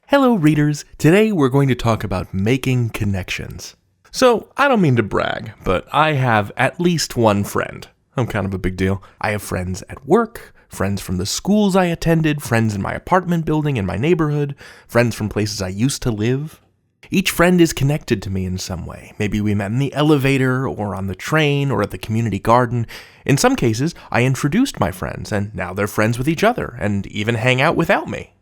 Hello readers, today we're going to talk about making connections. So, I don't mean to brag, but I have at least one friend. I'm kind of a big deal. I have friends at work, friends from the schools I attended, friends in my apartment building in my neighborhood, friends from places I used to live. Each friend is connected to me in some way. Maybe we met in the elevator, or on the train, or at the community garden. In some cases, I introduced my friends, and now they're friends with each other, and even hang out without me.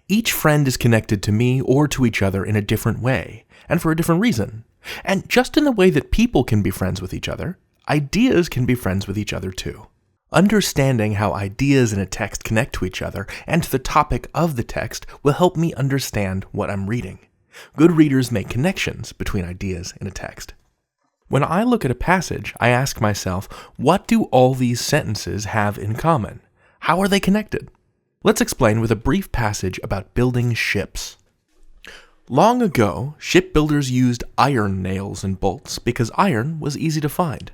Each friend is connected to me or to each other in a different way, and for a different reason. And just in the way that people can be friends with each other, ideas can be friends with each other too. Understanding how ideas in a text connect to each other and to the topic of the text will help me understand what I'm reading. Good readers make connections between ideas in a text. When I look at a passage, I ask myself, what do all these sentences have in common? How are they connected? Let's explain with a brief passage about building ships. Long ago, shipbuilders used iron nails and bolts because iron was easy to find.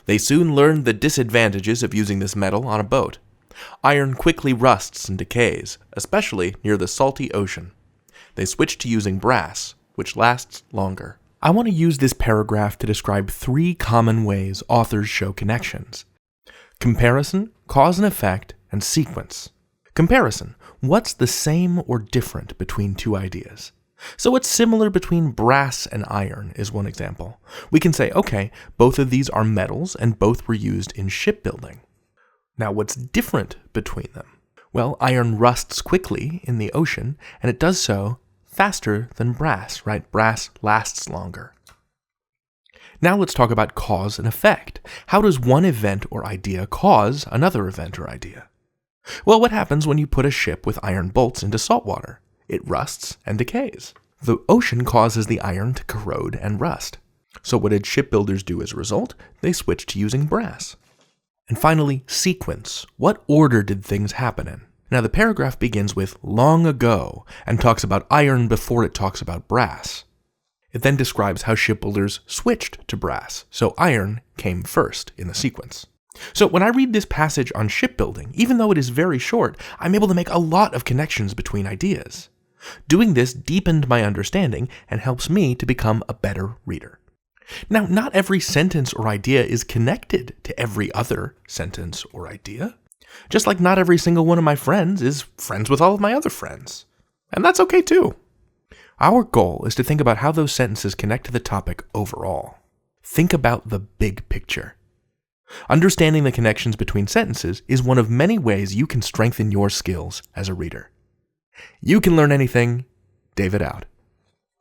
They soon learned the disadvantages of using this metal on a boat. Iron quickly rusts and decays, especially near the salty ocean. They switched to using brass, which lasts longer. I want to use this paragraph to describe 3 common ways authors show connections: comparison, cause and effect, and sequence. Comparison. What's the same or different between two ideas? So what's similar between brass and iron is one example. We can say, okay, both of these are metals and both were used in shipbuilding. Now what's different between them? Well, iron rusts quickly in the ocean, and it does so faster than brass, right? Brass lasts longer. Now let's talk about cause and effect. How does one event or idea cause another event or idea? Well, what happens when you put a ship with iron bolts into salt water? It rusts and decays. The ocean causes the iron to corrode and rust. So what did shipbuilders do as a result? They switched to using brass. And finally, sequence. What order did things happen in? Now the paragraph begins with long ago and talks about iron before it talks about brass. It then describes how shipbuilders switched to brass, so iron came first in the sequence. So when I read this passage on shipbuilding, even though it is very short, I'm able to make a lot of connections between ideas. Doing this deepened my understanding and helps me to become a better reader. Now, not every sentence or idea is connected to every other sentence or idea. Just like not every single one of my friends is friends with all of my other friends. And that's okay too. Our goal is to think about how those sentences connect to the topic overall. Think about the big picture. Understanding the connections between sentences is one of many ways you can strengthen your skills as a reader. You can learn anything. David out.